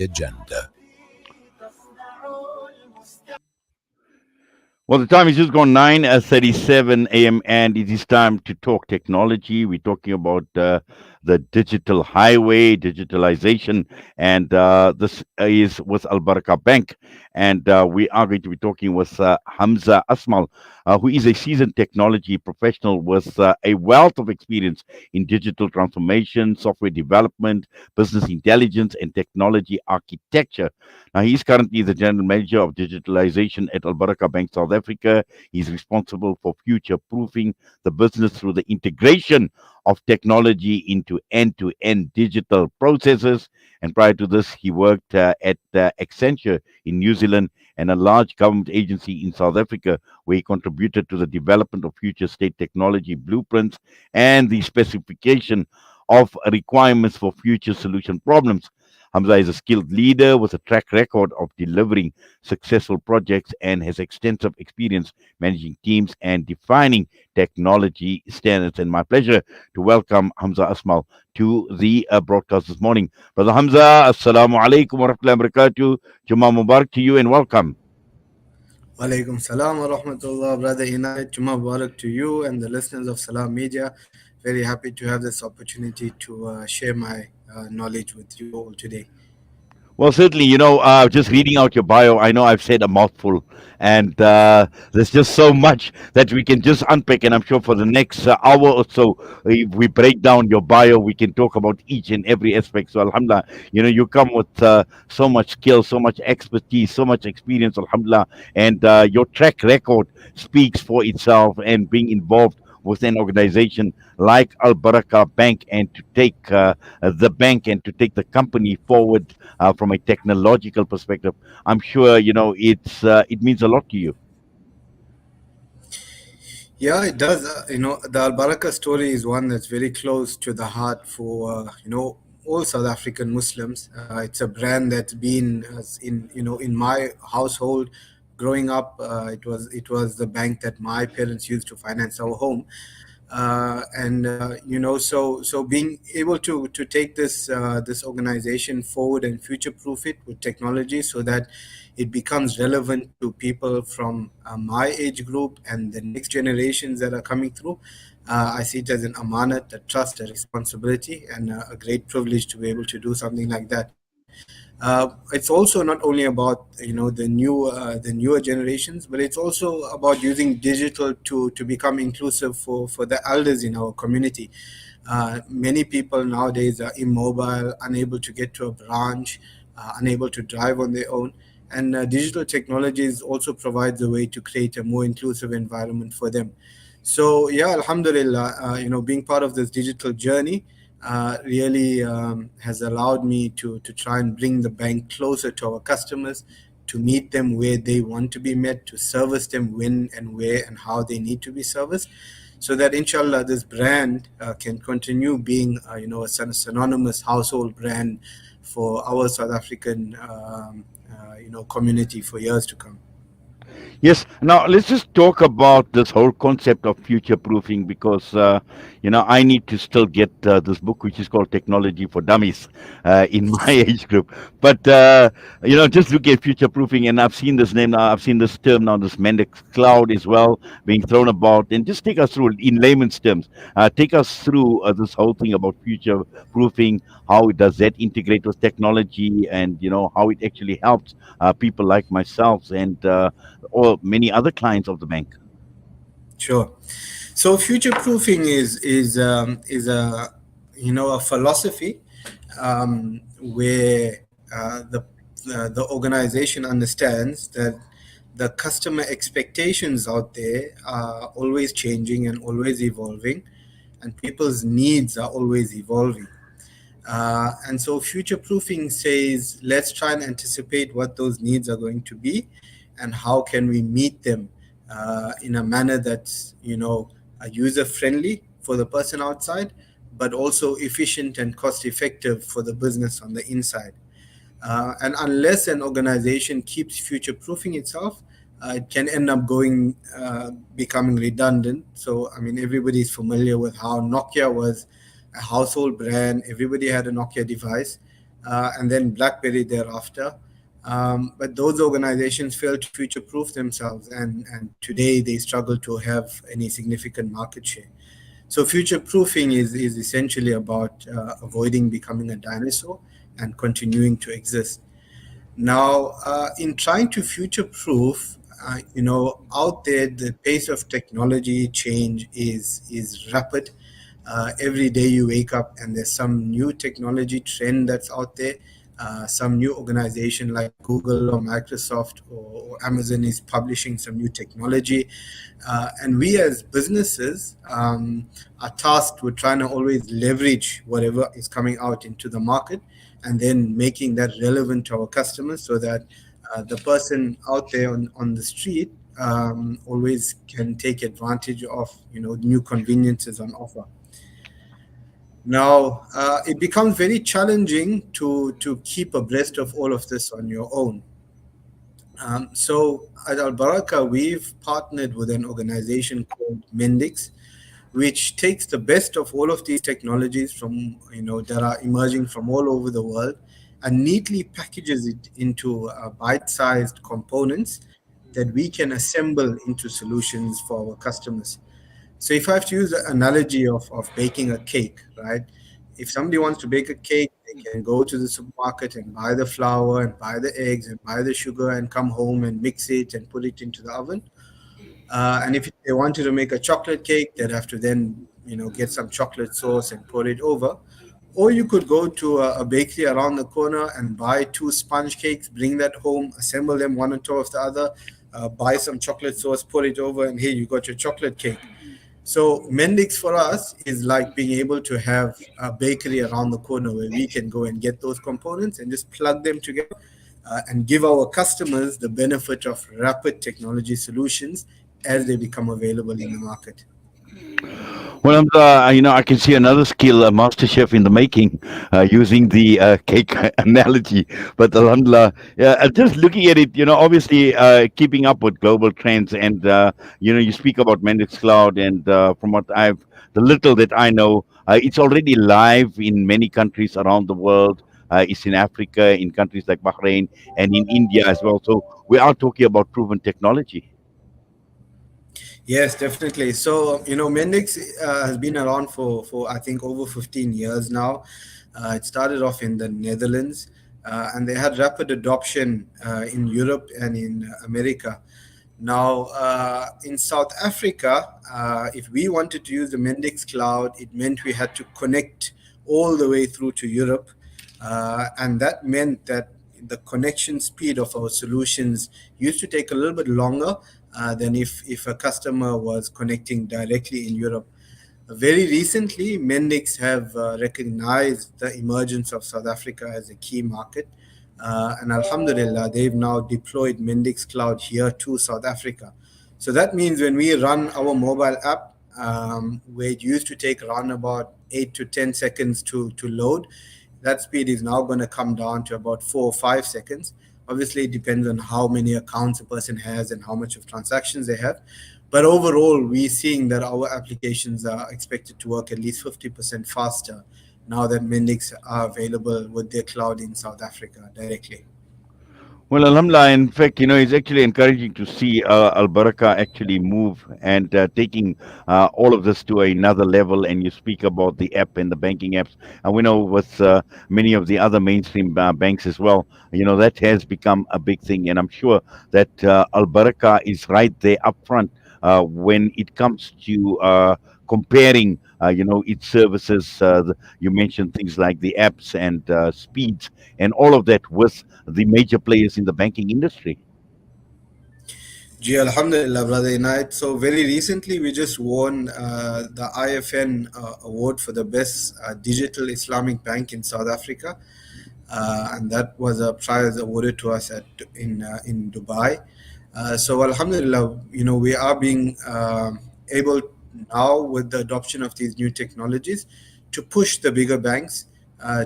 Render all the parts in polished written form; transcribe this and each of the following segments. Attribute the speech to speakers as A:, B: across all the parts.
A: agenda.
B: Well, the time is just gone 9:37 a.m. and it is time to talk technology. We're talking about the digital highway, digitalization, and this is with Albaraka Bank. And we are going to be talking with Hamzah Asmall, who is a seasoned technology professional with a wealth of experience in digital transformation, software development, business intelligence, and technology architecture. Now, he's currently the general manager of digitalization at Albaraka Bank South Africa. He's responsible for future proofing the business through the integration of technology into end to end digital processes. And prior to this, he worked at Accenture in New Zealand and a large government agency in South Africa, where he contributed to the development of future state technology blueprints and the specification of requirements for future solution problems. Hamza is a skilled leader with a track record of delivering successful projects and has extensive experience managing teams and defining technology standards. And my pleasure to welcome Hamza Asmal to the broadcast this morning. Brother Hamza, Assalamu alaikum wa rahmatullahi wa barakatuh. Jummah Mubarak to you and welcome.
C: Walaikum salam wa rahmatullah, Brother Inayat. Juma Barak to you and the listeners of Salam Media. Very happy to have this opportunity to share my knowledge with you all today.
B: Well, certainly, just reading out your bio, I know I've said a mouthful, and there's just so much that we can just unpick. And I'm sure for the next hour or so, if we break down your bio, we can talk about each and every aspect. So, Alhamdulillah, you come with so much skill, so much expertise, so much experience, Alhamdulillah, and your track record speaks for itself. And being involved with an organization like Al Baraka Bank, and to take the bank and to take the company forward from a technological perspective, I'm sure it means a lot to you.
C: Yeah, it does. The Al Baraka story is one that's very close to the heart for all South African Muslims. It's a brand that's been in my household growing up. It was the bank that my parents used to finance our home, and so being able to take this organization forward and future proof it with technology so that it becomes relevant to people from my age group and the next generations that are coming through. I see it as an amanat, a trust, a responsibility, and a great privilege to be able to do something like that. It's also not only about the newer generations, but it's also about using digital to become inclusive for the elders in our community. Many people nowadays are immobile, unable to get to a branch, unable to drive on their own. And digital technologies also provides a way to create a more inclusive environment for them. So yeah, Alhamdulillah, being part of this digital journey really has allowed me to try and bring the bank closer to our customers, to meet them where they want to be met, to service them when and where and how they need to be serviced, so that inshallah this brand can continue being a synonymous household brand for our South African community for years to come.
B: Yes. Now let's just talk about this whole concept of future proofing, because I need to still get this book, which is called Technology for Dummies, in my age group. But just look at future proofing, and I've seen this name now. I've seen this term now, this Mendix Cloud as well, being thrown about. And just take us through in layman's terms. Take us through this whole thing about future proofing. How does that integrate with technology, and how it actually helps people like myself and or many other clients of the bank.
C: Sure. So future proofing is a a philosophy where the organization understands that the customer expectations out there are always changing and always evolving, and people's needs are always evolving. And so future proofing says, let's try and anticipate what those needs are going to be and how can we meet them in a manner that's, user friendly for the person outside, but also efficient and cost effective for the business on the inside. And unless an organization keeps future proofing itself, it can end up becoming redundant. So, I mean, everybody's familiar with how Nokia was a household brand. Everybody had a Nokia device. and then BlackBerry thereafter. But those organizations failed to future proof themselves, and today they struggle to have any significant market share. So, future proofing is essentially about avoiding becoming a dinosaur and continuing to exist. Now, in trying to future-proof, out there the pace of technology change is rapid. Every day you wake up and there's some new technology trend that's out there. Some new organization like Google or Microsoft or Amazon is publishing some new technology, and we as businesses are tasked with trying to always leverage whatever is coming out into the market and then making that relevant to our customers so that the person out there on the street always can take advantage of new conveniences on offer. Now it becomes very challenging to keep abreast of all of this on your own. So at Al Baraka, we've partnered with an organization called Mendix, which takes the best of all of these technologies from that are emerging from all over the world and neatly packages it into bite-sized components that we can assemble into solutions for our customers. So if I have to use the analogy of baking a cake, right? If somebody wants to bake a cake, they can go to the supermarket and buy the flour and buy the eggs and buy the sugar and come home and mix it and put it into the oven. And if they wanted to make a chocolate cake, they'd have to then, get some chocolate sauce and pour it over. Or you could go to a bakery around the corner and buy two sponge cakes, bring that home, assemble them one on top of the other, buy some chocolate sauce, pour it over, and here you got your chocolate cake. So Mendix for us is like being able to have a bakery around the corner where we can go and get those components and just plug them together and give our customers the benefit of rapid technology solutions as they become available in the market.
B: Well, I can see another skill, a master chef in the making, using the cake analogy. But Alhamdulillah, yeah, just looking at it, obviously keeping up with global trends, and you speak about Mendix Cloud, and from the little that I know, it's already live in many countries around the world. It's in Africa, in countries like Bahrain, and in India as well. So we are talking about proven technology.
C: Yes, definitely. So, Mendix has been around for I think over 15 years now. It started off in the Netherlands, and they had rapid adoption in Europe and in America. Now, in South Africa, if we wanted to use the Mendix Cloud, it meant we had to connect all the way through to Europe. And that meant that the connection speed of our solutions used to take a little bit longer than if a customer was connecting directly in Europe. Very recently, Mendix have recognized the emergence of South Africa as a key market. And Alhamdulillah, they've now deployed Mendix Cloud here to South Africa. So that means when we run our mobile app, where it used to take around about 8 to 10 seconds to load, that speed is now going to come down to about 4 or 5 seconds. Obviously, it depends on how many accounts a person has and how much of transactions they have. But overall, we're seeing that our applications are expected to work at least 50% faster now that Mendix are available with their cloud in South Africa directly.
B: Well, Alhamdulillah, in fact, it's actually encouraging to see Al Baraka actually move and taking all of this to another level. And you speak about the app and the banking apps. And we know with many of the other mainstream banks as well, that has become a big thing. And I'm sure that Al Baraka is right there up front when it comes to comparing, its services. You mentioned things like the apps and speeds and all of that with the major players in the banking industry.
C: Ji, Alhamdulillah, Brother Inayat. So, very recently, we just won the IFN award for the best digital Islamic bank in South Africa. And that was a prize awarded to us in Dubai. So Alhamdulillah, we are being able now with the adoption of these new technologies to push the bigger banks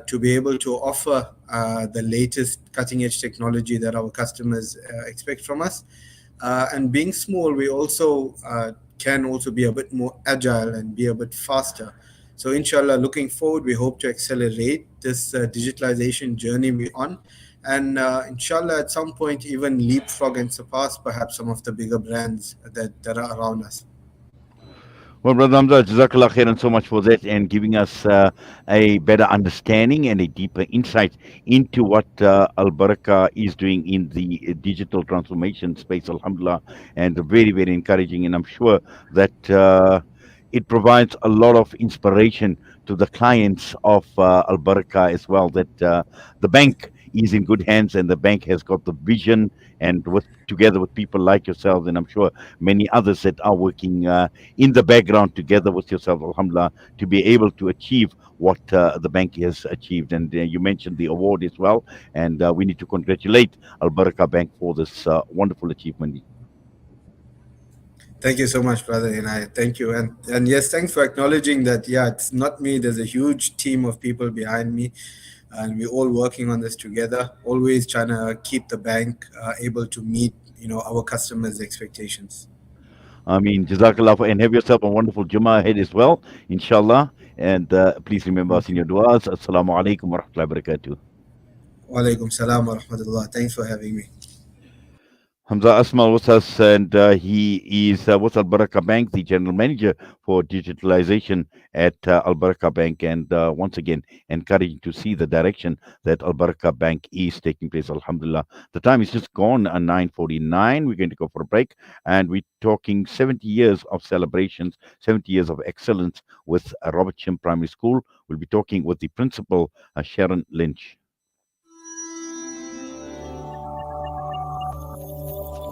C: to be able to offer the latest cutting edge technology that our customers expect from us. And being small, we also can also be a bit more agile and be a bit faster. So, inshallah, looking forward, we hope to accelerate this digitalization journey we're on. And inshallah, at some point, even leapfrog and surpass perhaps some of the bigger brands that are around us.
B: Well, Brother Hamza, Jazakallah khairan so much for that and giving us a better understanding and a deeper insight into what Al Baraka is doing in the digital transformation space, Alhamdulillah, and very, very encouraging. And I'm sure that it provides a lot of inspiration to the clients of Al Baraka as well, that the bank is in good hands and the bank has got the vision and with together with people like yourselves, and I'm sure many others that are working in the background together with yourself, Alhamdulillah, to be able to achieve what the bank has achieved. And you mentioned the award as well, and we need to congratulate Al Baraka Bank for this wonderful achievement.
C: Thank you so much, brother. And I thank you. And yes, thanks for acknowledging that. Yeah, it's not me. There's a huge team of people behind me, and we're all working on this together. Always trying to keep the bank able to meet our customers' expectations.
B: I mean, Jazakallah, and have yourself a wonderful Jummah ahead as well, inshallah. And please remember us in your du'as. Assalamu alaikum wa rahmatullahi wa barakatuh.
C: Walaikum salam wa rahmatullah. Thanks for having me.
B: Hamzah Asmall with us, and he is with Al Baraka Bank, the general manager for digitalization at Al Baraka Bank. And once again, encouraging to see the direction that Al Baraka Bank is taking place. Alhamdulillah. The time is just gone at 9:49. We're going to go for a break, and we're talking 70 years of celebrations, 70 years of excellence with Robert Shim Primary School. We'll be talking with the principal, Sharon Lynch.